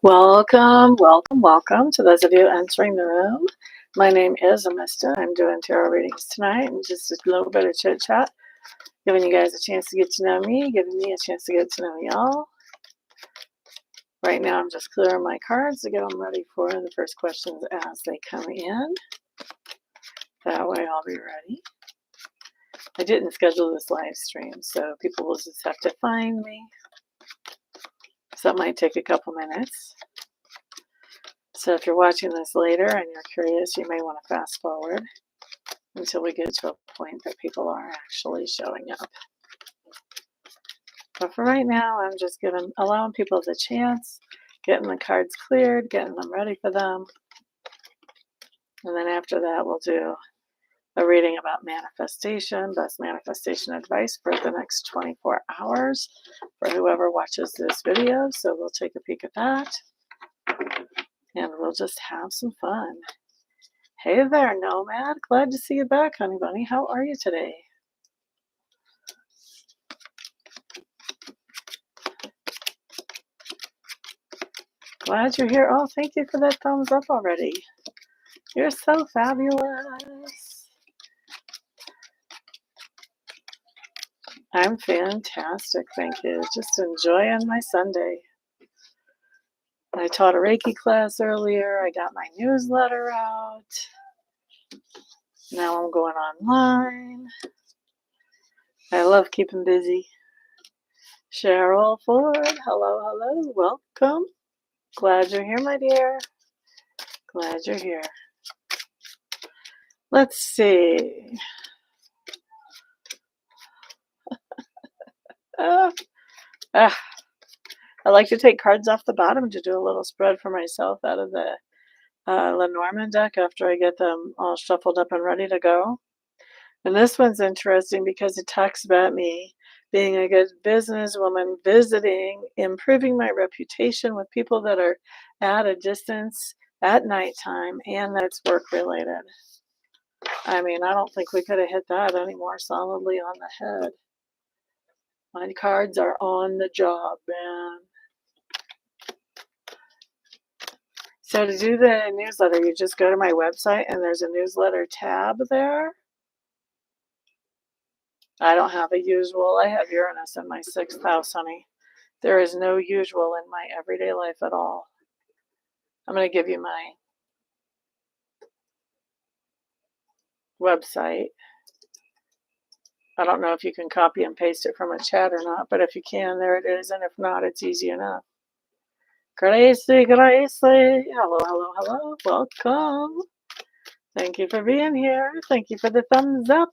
Welcome, welcome, welcome to those of you entering the room. My name is Amista. I'm doing tarot readings tonight and just a little bit of chit chat, giving you guys a chance to get to know me, giving me a chance to get to know y'all. Right now, I'm just clearing my cards to get them ready for the first questions as they come in. That way, I'll be ready. I didn't schedule this live stream, so people will just have to find me. So it might take a couple minutes. So if you're watching this later and you're curious, you may want to fast forward until we get to a point that people are actually showing up. But for right now, I'm just allowing people the chance, getting the cards cleared, getting them ready for them. And then after that, we'll do a reading about manifestation, best manifestation advice for the next 24 hours for whoever watches this video. So we'll take a peek at that. And we'll just have some fun. Hey there, Nomad. Glad to see you back, honey bunny. How are you today? Glad you're here. Oh, thank you for that thumbs up already. You're so fabulous. I'm fantastic, thank you. Just enjoying my Sunday. I taught a Reiki class earlier. I got my newsletter out. Now I'm going online. I love keeping busy. Cheryl Ford, hello, hello, welcome. Glad you're here, my dear. Glad you're here. Let's see. I like to take cards off the bottom to do a little spread for myself out of the Lenormand deck after I get them all shuffled up and ready to go. And this one's interesting because it talks about me being a good businesswoman, visiting, improving my reputation with people that are at a distance at nighttime, and that's work related. I mean, I don't think we could have hit that any more solidly on the head. My cards are on the job, man. So to do the newsletter, you just go to my website and there's a newsletter tab there. I don't have a usual. I have Uranus in my 6th house, honey. There is no usual in my everyday life at all. I'm going to give you my website. I don't know if you can copy and paste it from a chat or not, but if you can, there it is. And if not, it's easy enough. Gracie, hello, hello, hello, welcome. Thank you for being here. Thank you for the thumbs up.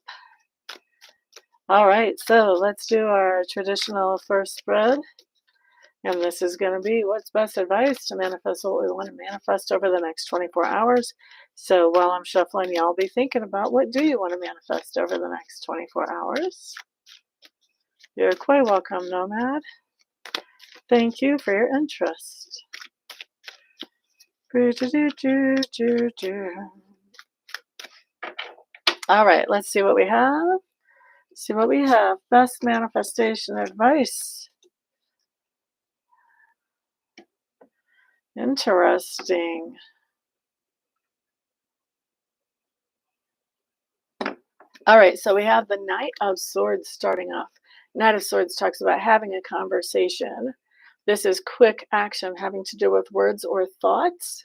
All right, so let's do our traditional first spread. And this is going to be what's best advice to manifest what we want to manifest over the next 24 hours. So while I'm shuffling, y'all be thinking about what do you want to manifest over the next 24 hours. You're quite welcome, Nomad. Thank you for your interest. All right, let's see what we have. See what we have. Best manifestation advice. Interesting. All right, so we have the Knight of Swords starting off. Knight of Swords talks about having a conversation. This is quick action having to do with words or thoughts.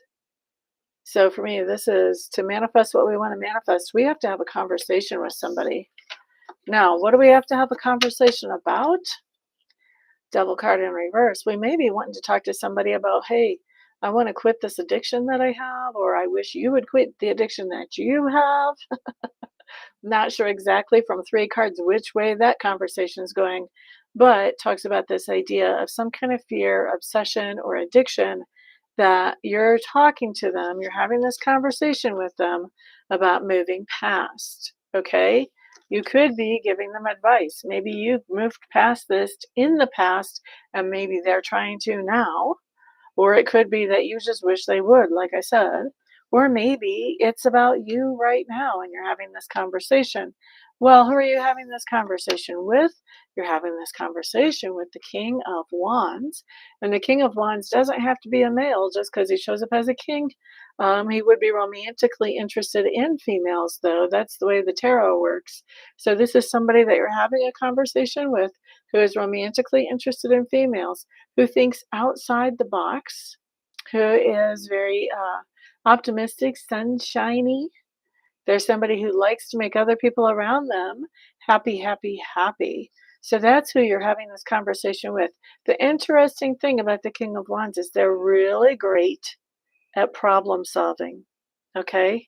So for me, this is to manifest what we want to manifest. We have to have a conversation with somebody. Now, what do we have to have a conversation about? Devil card in reverse. We may be wanting to talk to somebody about, hey, I want to quit this addiction that I have, or I wish you would quit the addiction that you have. Not sure exactly from 3 cards which way that conversation is going, but talks about this idea of some kind of fear, obsession, or addiction that you're talking to them, you're having this conversation with them about moving past, okay? You could be giving them advice. Maybe you've moved past this in the past and maybe they're trying to now, or it could be that you just wish they would, like I said. Or maybe it's about you right now and you're having this conversation. Well, who are you having this conversation with? you're having this conversation with the King of Wands. And the King of Wands doesn't have to be a male just because he shows up as a king. He would be romantically interested in females, though. That's the way the tarot works. So this is somebody that you're having a conversation with who is romantically interested in females, who thinks outside the box, who is very optimistic, sunshiny. There's somebody who likes to make other people around them happy, happy, happy. So that's who you're having this conversation with. The interesting thing about the King of Wands is they're really great at problem solving. Okay?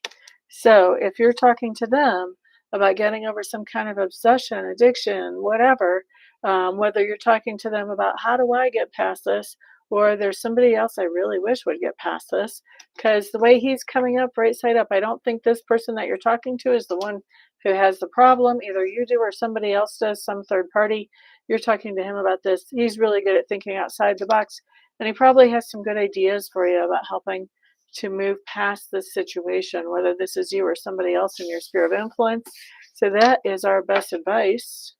So if you're talking to them about getting over some kind of obsession, addiction, whatever, whether you're talking to them about how do I get past this, or there's somebody else I really wish would get past this, because the way he's coming up right side up, I don't think this person that you're talking to is the one who has the problem. Either you do or somebody else does, some third party. You're talking to him about this. He's really good at thinking outside the box, and he probably has some good ideas for you about helping to move past this situation, whether this is you or somebody else in your sphere of influence. So that is our best advice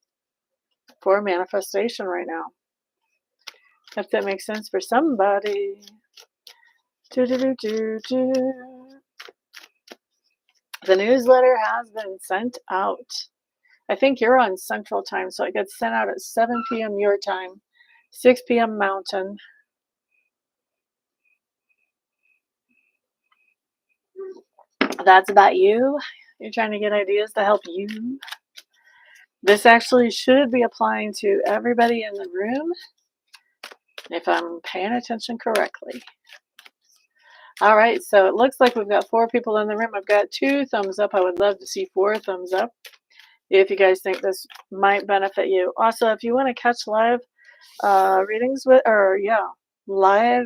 for manifestation right now. If that makes sense for somebody. The newsletter has been sent out. I think you're on Central Time, so it gets sent out at 7 p.m. your time, 6 p.m. Mountain. That's about you. You're trying to get ideas to help you. This actually should be applying to everybody in the room, if I'm paying attention correctly. All right, so it looks like we've got 4 people in the room. I've got 2 thumbs up. I would love to see 4 thumbs up if you guys think this might benefit you. Also, if you want to catch live readings with, live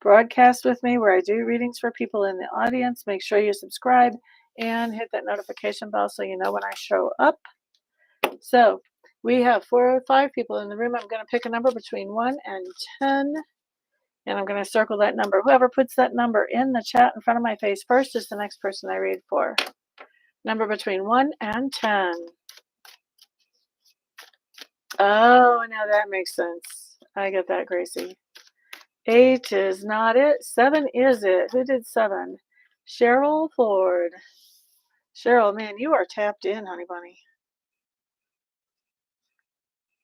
broadcast with me where I do readings for people in the audience, make sure you subscribe and hit that notification bell so you know when I show up. So we have 4 or 5 people in the room. I'm going to pick a number between 1 and 10, and I'm going to circle that number. Whoever puts that number in the chat in front of my face first is the next person I read for. Number between 1 and 10. Oh, now that makes sense. I get that, Gracie. 8 is not it. 7 is it. Who did 7? Cheryl Ford. Cheryl, man, you are tapped in, honey bunny.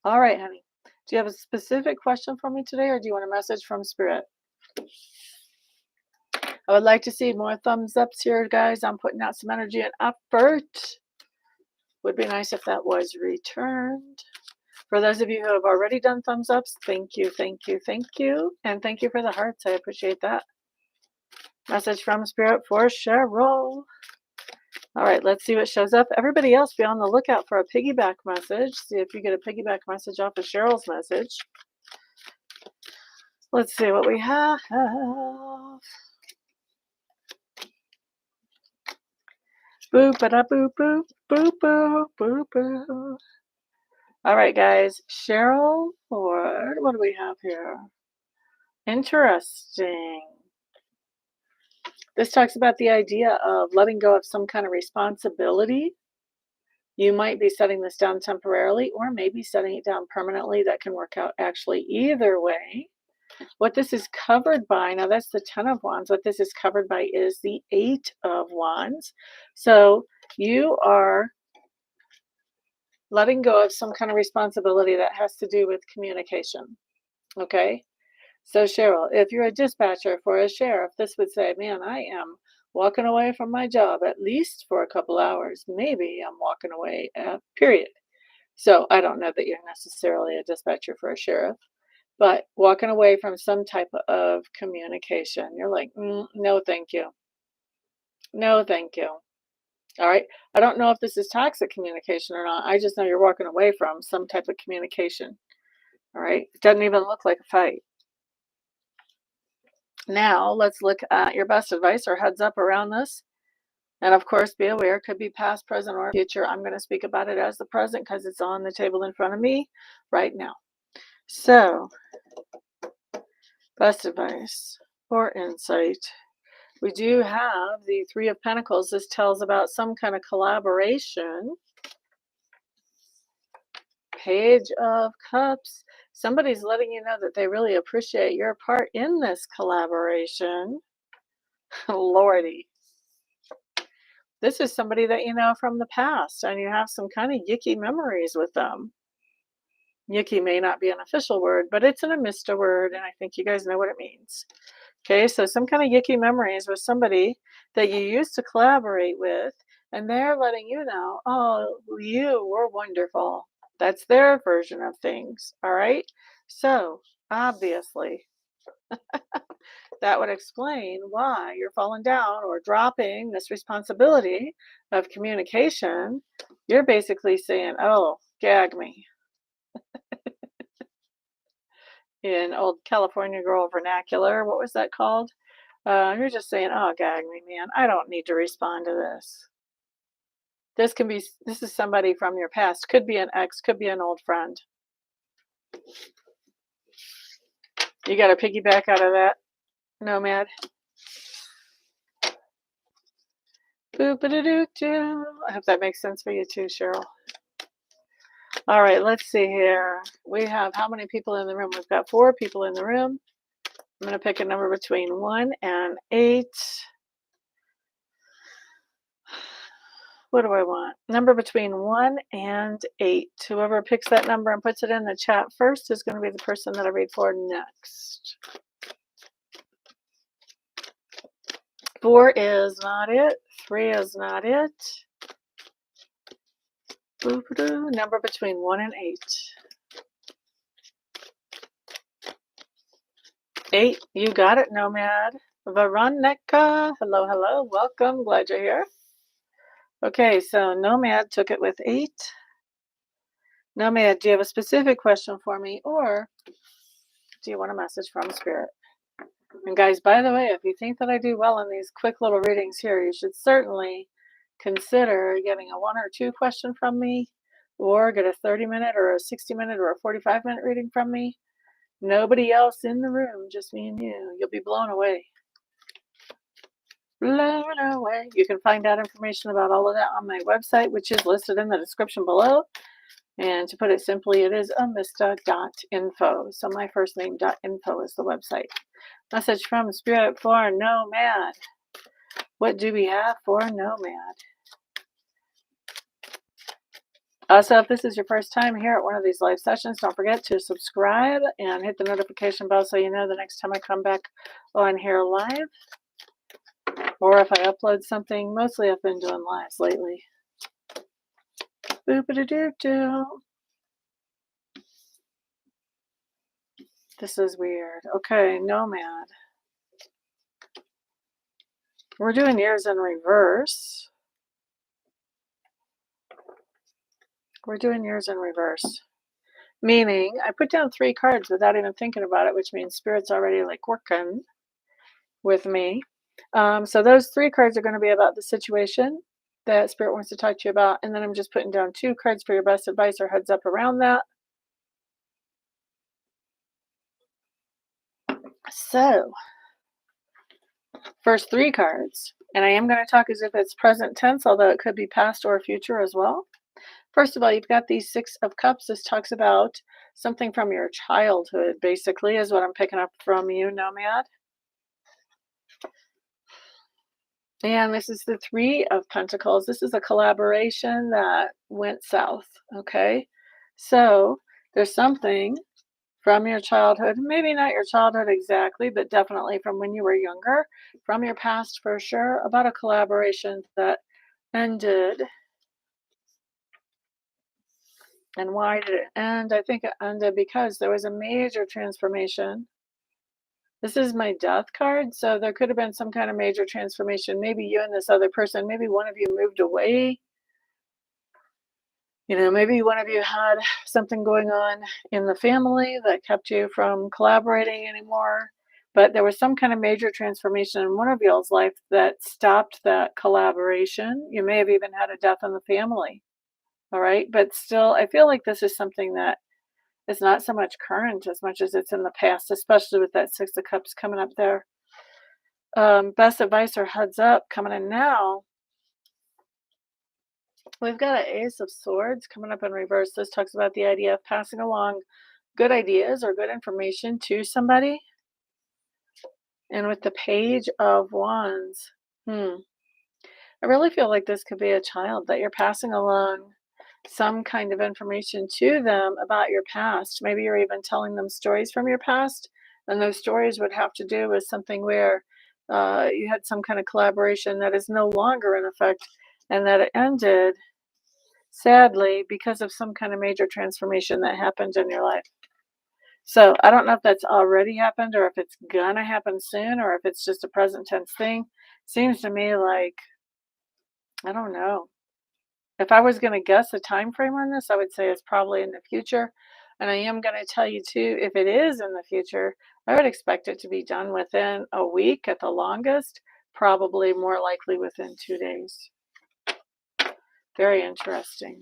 All right, honey. Do you have a specific question for me today, or do you want a message from Spirit? I would like to see more thumbs ups here, guys. I'm putting out some energy and effort. Would be nice if that was returned. For those of you who have already done thumbs ups, thank you, thank you, thank you. And thank you for the hearts. I appreciate that. Message from Spirit for Cheryl. All right, let's see what shows up. Everybody else, be on the lookout for a piggyback message. See if you get a piggyback message off of Cheryl's message. Let's see what we have. Boop, ba-da, boop, boop, boop, boop, boop, boop. All right, guys. Cheryl Ford, what do we have here? Interesting. This talks about the idea of letting go of some kind of responsibility. You might be setting this down temporarily or maybe setting it down permanently. That can work out actually either way. What this is covered by, now that's the 10 of Wands. What this is covered by is the 8 of Wands. So you are letting go of some kind of responsibility that has to do with communication. Okay? So Cheryl, if you're a dispatcher for a sheriff, this would say, man, I am walking away from my job at least for a couple hours. Maybe I'm walking away, period. So I don't know that you're necessarily a dispatcher for a sheriff, but walking away from some type of communication. You're like, no, thank you. No, thank you. All right. I don't know if this is toxic communication or not. I just know you're walking away from some type of communication. All right. It doesn't even look like a fight. Now, let's look at your best advice or heads up around this. And of course, be aware, it could be past, present, or future. I'm going to speak about it as the present because it's on the table in front of me right now. So, best advice or insight. We do have the 3 of Pentacles. This tells about some kind of collaboration. Page of Cups. Somebody's letting you know that they really appreciate your part in this collaboration. Lordy. This is somebody that you know from the past, and you have some kind of yicky memories with them. Yicky may not be an official word, but it's an Amista word, and I think you guys know what it means. Okay, so some kind of yicky memories with somebody that you used to collaborate with, and they're letting you know, oh, you were wonderful. That's their version of things. All right. So obviously, that would explain why you're falling down or dropping this responsibility of communication. You're basically saying, oh, gag me. In old California girl vernacular, what was that called? You're just saying, oh, gag me, man. I don't need to respond to this. This is somebody from your past. Could be an ex, could be an old friend. You got to piggyback out of that, Nomad. Boop-a-doo-doo-doo. I hope that makes sense for you too, Cheryl. All right, let's see here. We have how many people in the room? We've got 4 people in the room. I'm going to pick a number between 1 and 8. What do I want? Number between 1 and 8. Whoever picks that number and puts it in the chat first is going to be the person that I read for next. 4 is not it. 3 is not it. Boop-a-doo. Number between 1 and 8. 8, you got it, Nomad. Veronica, hello, hello, welcome, glad you're here. Okay, so Nomad took it with 8. Nomad, do you have a specific question for me, or do you want a message from Spirit? And guys, by the way, if you think that I do well in these quick little readings here, you should certainly consider getting a 1 or 2 question from me, or get a 30-minute or a 60-minute or a 45-minute reading from me. Nobody else in the room, just me and you. You'll be blown away. Blown away. You can find out information about all of that on my website, which is listed in the description below. And to put it simply, it is amista.info. So my first name.info is the website. Message from Spirit for Nomad. What do we have for Nomad? So if this is your first time here at one of these live sessions, don't forget to subscribe and hit the notification bell so you know the next time I come back on here live. Or if I upload something. Mostly I've been doing lives lately. Boop-a-doo-doo-doo. This is weird. Okay, Nomad. We're doing years in reverse. We're doing years in reverse. Meaning, I put down 3 cards without even thinking about it, which means Spirit's already like working with me. So those 3 cards are going to be about the situation that Spirit wants to talk to you about. And then I'm just putting down 2 cards for your best advice or heads up around that. So, first 3 cards. And I am going to talk as if it's present tense, although it could be past or future as well. First of all, you've got these 6 of Cups. This talks about something from your childhood, basically, is what I'm picking up from you, Nomad. And this is the 3 of Pentacles. This is a collaboration that went south, okay? So there's something from your childhood, maybe not your childhood exactly, but definitely from when you were younger, from your past for sure, about a collaboration that ended. And why did it end? I think it ended because there was a major transformation. This is my Death card, so there could have been some kind of major transformation. Maybe you and this other person, maybe one of you moved away. You know, maybe one of you had something going on in the family that kept you from collaborating anymore. But there was some kind of major transformation in one of y'all's life that stopped that collaboration. You may have even had a death in the family. All right. But still, I feel like this is something that is not so much current as much as it's in the past, especially with that 6 of Cups coming up there. Best advice or heads up coming in now. We've got an Ace of Swords coming up in reverse. This talks about the idea of passing along good ideas or good information to somebody. And with the Page of Wands, I really feel like this could be a child that you're passing along some kind of information to them about your past. Maybe you're even telling them stories from your past, and those stories would have to do with something where you had some kind of collaboration that is no longer in effect and that it ended sadly because of some kind of major transformation that happened in your life. So I don't know if that's already happened or if it's gonna happen soon or if it's just a present tense thing. Seems to me like, I don't know. If I was gonna guess a time frame on this, I would say it's probably in the future. And I am gonna tell you too, if it is in the future, I would expect it to be done within a week at the longest, probably more likely within 2 days. Very interesting.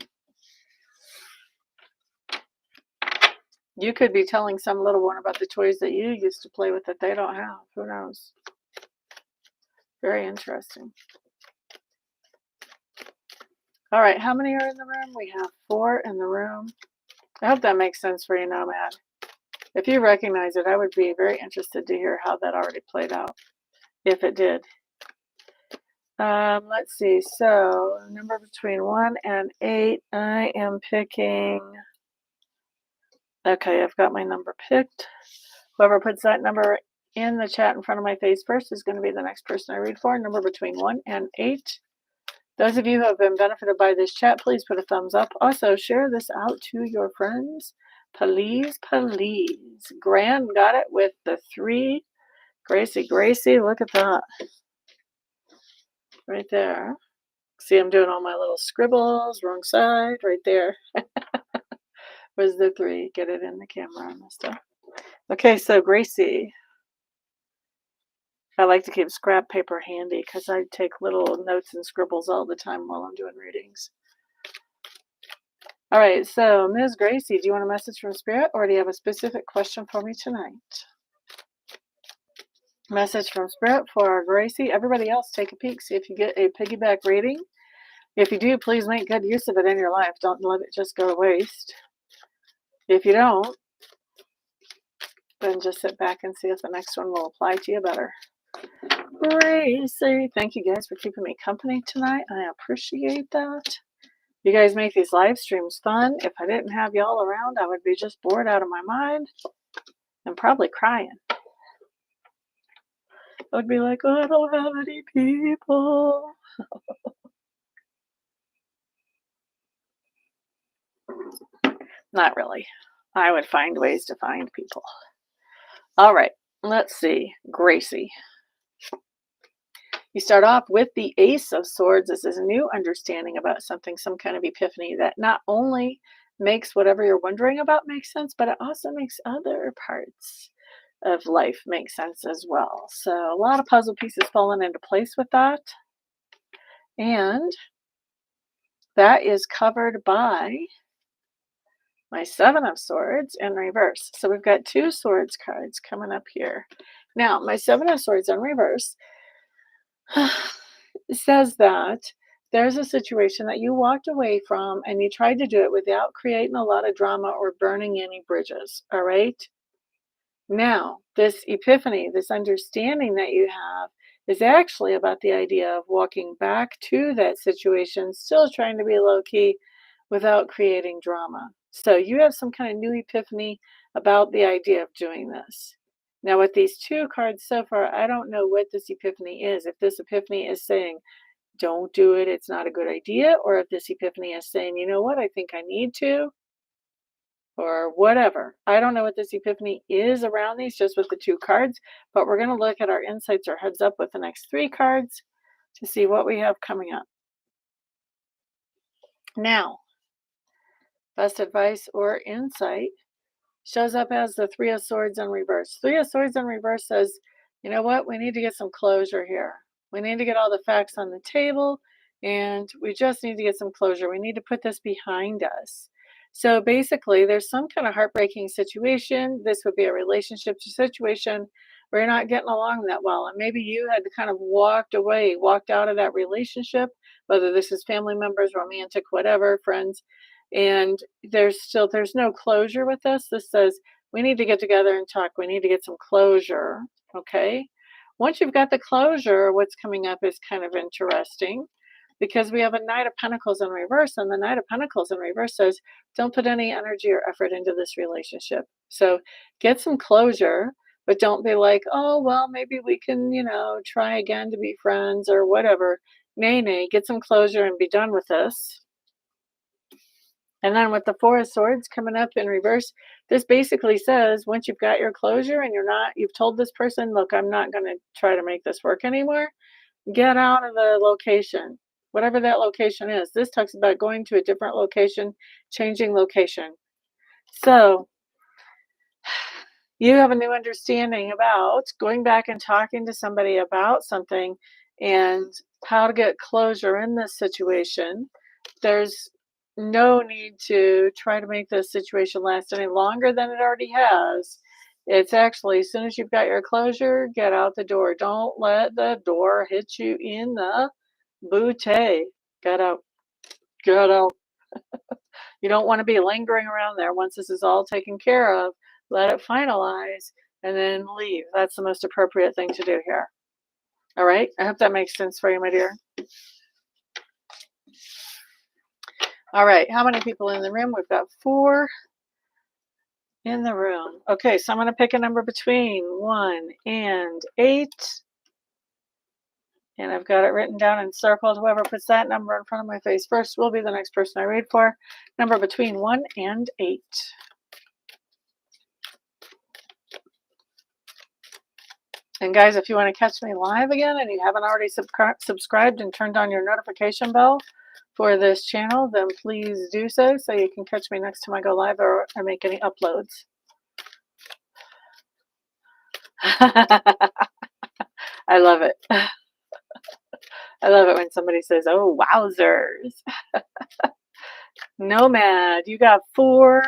You could be telling some little one about the toys that you used to play with that they don't have. Who knows? Very interesting. All right, how many are in the room? We have 4 in the room. I hope that makes sense for you, Nomad. If you recognize it, I would be very interested to hear how that already played out, if it did. Let's see. So, number between 1 and 8. I am picking. Okay, I've got my number picked. Whoever puts that number in the chat in front of my face first is going to be the next person I read for. Number between 1 and 8. Those of you who have been benefited by this chat, please put a thumbs up. Also, share this out to your friends. Please, please. Gran got it with the 3. Gracie, look at that. Right there. See, I'm doing all my little scribbles. Wrong side, right there. Where's the 3? Get it in the camera, Amista. Okay, so Gracie. I like to keep scrap paper handy because I take little notes and scribbles all the time while I'm doing readings. All right, so Ms. Gracie, do you want a message from Spirit or do you have a specific question for me tonight? Message from Spirit for Gracie. Everybody else, take a peek. See if you get a piggyback reading. If you do, please make good use of it in your life. Don't let it just go to waste. If you don't, then just sit back and see if the next one will apply to you better. Gracie, thank you guys for keeping me company tonight. I appreciate that. You guys make these live streams fun. If I didn't have y'all around, I would be just bored out of my mind and probably crying. I would be like, oh, I don't have any people. Not really. I would find ways to find people. All right, let's see. Gracie. You start off with the Ace of Swords. This is a new understanding about something, some kind of epiphany that not only makes whatever you're wondering about make sense, but it also makes other parts of life make sense as well. So a lot of puzzle pieces falling into place with that. And that is covered by my 7 of Swords in reverse. So we've got 2 Swords cards coming up here. Now, my 7 of Swords in reverse says that there's a situation that you walked away from and you tried to do it without creating a lot of drama or burning any bridges, all right? Now, this epiphany, this understanding that you have is actually about the idea of walking back to that situation, still trying to be low-key without creating drama. So you have some kind of new epiphany about the idea of doing this. Now, with these 2 cards so far, I don't know what this epiphany is. If this epiphany is saying, don't do it, it's not a good idea, or if this epiphany is saying, you know what, I think I need to, or whatever. I don't know what this epiphany is around these, just with the 2 cards, but we're going to look at our insights or heads up with the next 3 cards to see what we have coming up. Now, best advice or insight shows up as the 3 of Swords in reverse. 3 of Swords in reverse says, you know what, we need to get some closure here. We need to get all the facts on the table, and we just need to get some closure. We need to put this behind us. So basically, there's some kind of heartbreaking situation. This would be a relationship situation or you're not getting along that well. And maybe you had kind of walked away, walked out of that relationship, whether this is family members, romantic, whatever, friends. And there's no closure with this. This says we need to get together and talk. We need to get some closure. Okay. Once you've got the closure, what's coming up is kind of interesting because we have a Knight of Pentacles in reverse, and the Knight of Pentacles in reverse says, don't put any energy or effort into this relationship. So get some closure, but don't be like, oh, well, maybe we can, try again to be friends or whatever. Nay, get some closure and be done with this. And then with the Four of Swords coming up in reverse, this basically says once you've got your closure and you've told this person, look, I'm not going to try to make this work anymore, get out of the location, whatever that location is. This talks about going to a different location, changing location. So you have a new understanding about going back and talking to somebody about something and how to get closure in this situation. There's no need to try to make this situation last any longer than it already has. It's actually, as soon as you've got your closure, get out the door. Don't let the door hit you in the booty. Get out. Get out. You don't want to be lingering around there. Once this is all taken care of, let it finalize and then leave. That's the most appropriate thing to do here. All right? I hope that makes sense for you, my dear. All right, how many people in the room? We've got 4 in the room. Okay, so I'm going to pick a number between 1 and 8. And I've got it written down and circled. Whoever puts that number in front of my face first will be the next person I read for. Number between 1 and 8. And guys, if you want to catch me live again and you haven't already subscribed and turned on your notification bell for this channel, then please do so you can catch me next time I go live or I make any uploads. I love it. I love it when somebody says, oh, wowzers. Nomad, you got 4.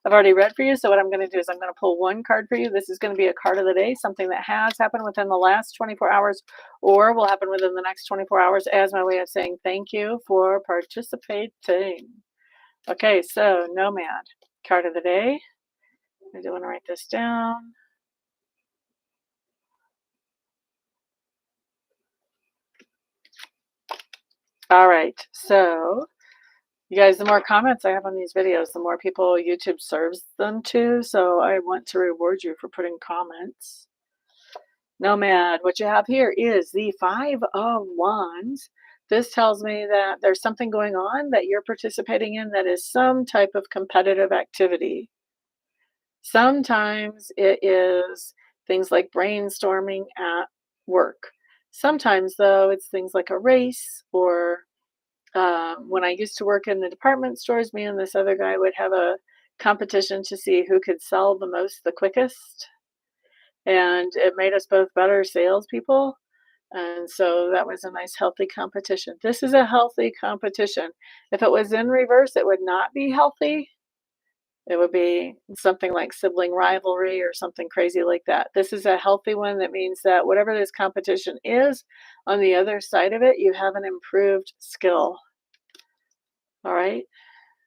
I've already read for you, so what I'm going to do is I'm going to pull 1 card for you. This is going to be a card of the day, something that has happened within the last 24 hours or will happen within the next 24 hours as my way of saying thank you for participating. Okay, so Nomad, card of the day. I do want to write this down. All right, so you guys, the more comments I have on these videos, the more people YouTube serves them to. So I want to reward you for putting comments. Nomad, what you have here is the 5 of Wands. This tells me that there's something going on that you're participating in that is some type of competitive activity. Sometimes it is things like brainstorming at work. Sometimes, though, it's things like a race or when I used to work in the department stores, me and this other guy would have a competition to see who could sell the most the quickest. And it made us both better salespeople. And so that was a nice, healthy competition. This is a healthy competition. If it was in reverse, it would not be healthy. It would be something like sibling rivalry or something crazy like that. This is a healthy one that means that whatever this competition is, on the other side of it, you have an improved skill. All right?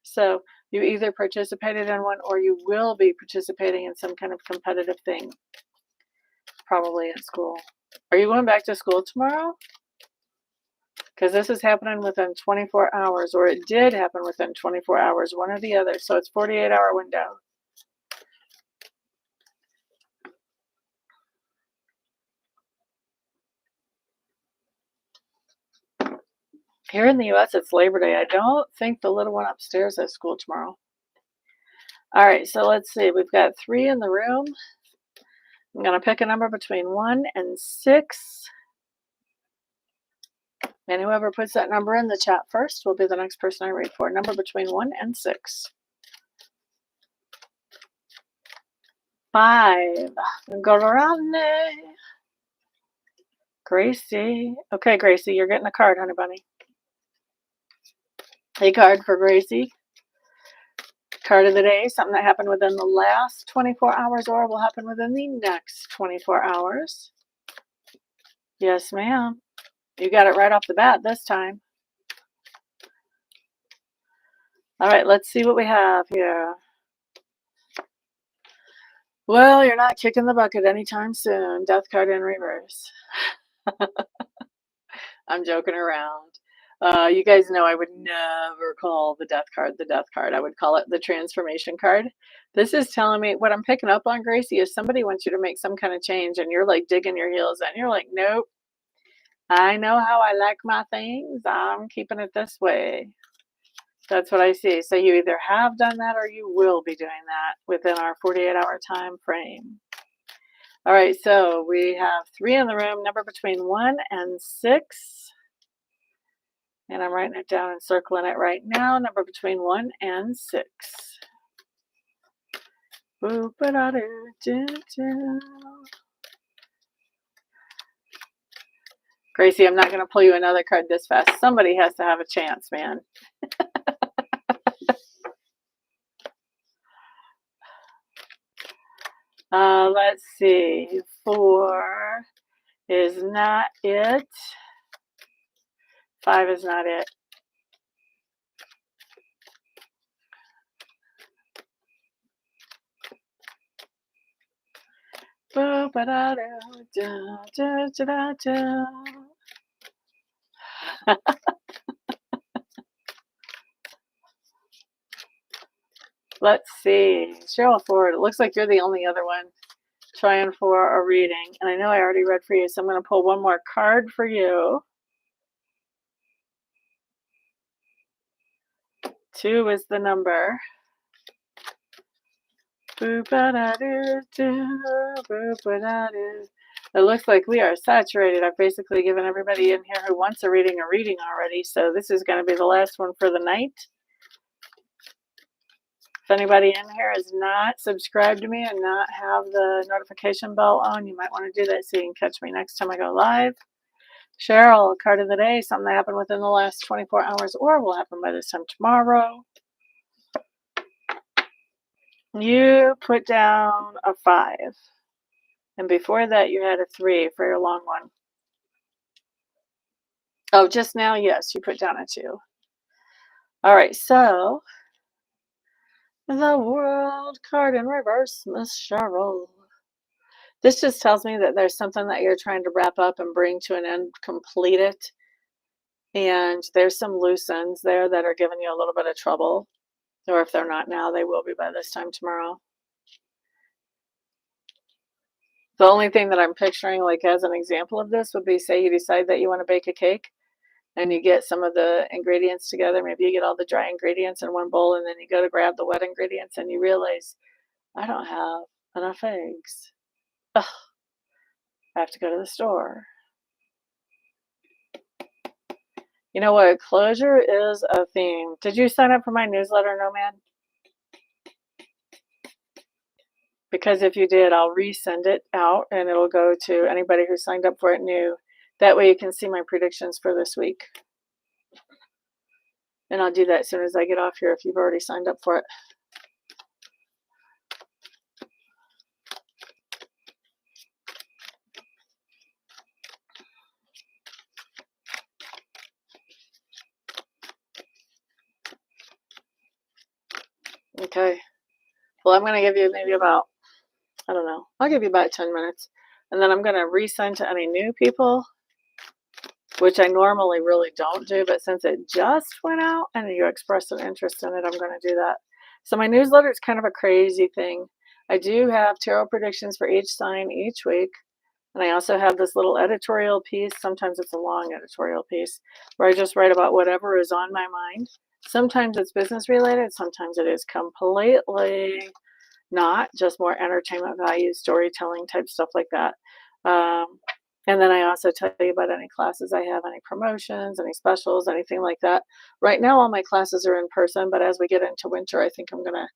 So you either participated in one or you will be participating in some kind of competitive thing, probably at school. Are you going back to school tomorrow? Because this is happening within 24 hours, or it did happen within 24 hours, one or the other. So it's 48-hour window. Here in the U.S., it's Labor Day. I don't think the little one upstairs has school tomorrow. All right, so let's see. We've got 3 in the room. I'm going to pick a number between 1 and 6. And whoever puts that number in the chat first will be the next person I read for. Number between 1 and 6. 5. Gorane. Gracie. Okay, Gracie, you're getting a card, honey bunny. A card for Gracie. Card of the day, something that happened within the last 24 hours or will happen within the next 24 hours. Yes, ma'am. You got it right off the bat this time. All right, let's see what we have here. Well, you're not kicking the bucket anytime soon. Death card in reverse. I'm joking around. You guys know I would never call the death card the death card. I would call it the transformation card. This is telling me what I'm picking up on, Gracie, is somebody wants you to make some kind of change and you're like digging your heels in. You're like, nope, I know how I like my things. I'm keeping it this way. That's what I see. So you either have done that or you will be doing that within our 48-hour time frame. All right, so we have 3 in the room, number between 1 and 6. And I'm writing it down and circling it right now, number between 1 and 6. Gracie, I'm not going to pull you another card this fast. Somebody has to have a chance, man. Let's see. 4 is not it. 5 is not it. Let's see. Cheryl Ford, it looks like you're the only other one trying for a reading. And I know I already read for you, so I'm going to pull one more card for you. 2 is the number. It looks like we are saturated. I've basically given everybody in here who wants a reading already. So this is going to be the last one for the night. If anybody in here is not subscribed to me and not have the notification bell on, you might want to do that so you can catch me next time I go live. Cheryl, card of the day, something that happened within the last 24 hours or will happen by this time tomorrow. You put down a 5. And before that, you had a 3 for your long one. Oh, just now, yes, you put down a 2. All right, so the World card in reverse, Miss Cheryl. This just tells me that there's something that you're trying to wrap up and bring to an end, complete it. And there's some loose ends there that are giving you a little bit of trouble. Or if they're not now, they will be by this time tomorrow. The only thing that I'm picturing, like as an example of this, would be, say you decide that you want to bake a cake and you get some of the ingredients together. Maybe you get all the dry ingredients in one bowl and then you go to grab the wet ingredients and you realize, I don't have enough eggs. Ugh, I have to go to the store. You know what? Closure is a theme. Did you sign up for my newsletter, Nomad? Because if you did, I'll resend it out and it'll go to anybody who signed up for it new. That way you can see my predictions for this week. And I'll do that as soon as I get off here if you've already signed up for it. Okay. Well, I'm going to give you maybe about, I don't know, I'll give you about 10 minutes. And then I'm going to resend to any new people, which I normally really don't do. But since it just went out and you expressed an interest in it, I'm going to do that. So my newsletter is kind of a crazy thing. I do have tarot predictions for each sign each week. And I also have this little editorial piece. Sometimes it's a long editorial piece where I just write about whatever is on my mind. Sometimes it's business related. Sometimes it is completely not, just more entertainment value, storytelling type stuff like that. And then I also tell you about any classes I have, any promotions, any specials, anything like that. Right now, all my classes are in person, but as we get into winter, I think I'm going to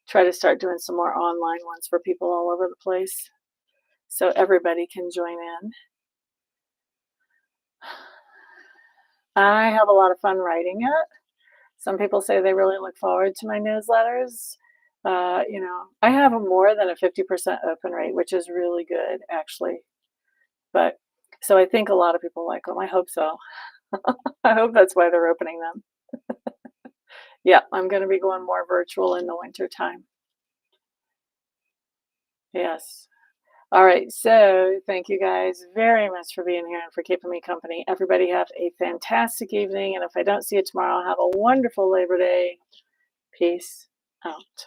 try to start doing some more online ones for people all over the place so everybody can join in. I have a lot of fun writing it. Some people say they really look forward to my newsletters. I have a more than a 50% open rate, which is really good, actually. But so I think a lot of people like them. I hope so. I hope that's why they're opening them. Yeah, I'm going to be going more virtual in the winter time. Yes. All right. So thank you guys very much for being here and for keeping me company. Everybody have a fantastic evening. And if I don't see you tomorrow, have a wonderful Labor Day. Peace out.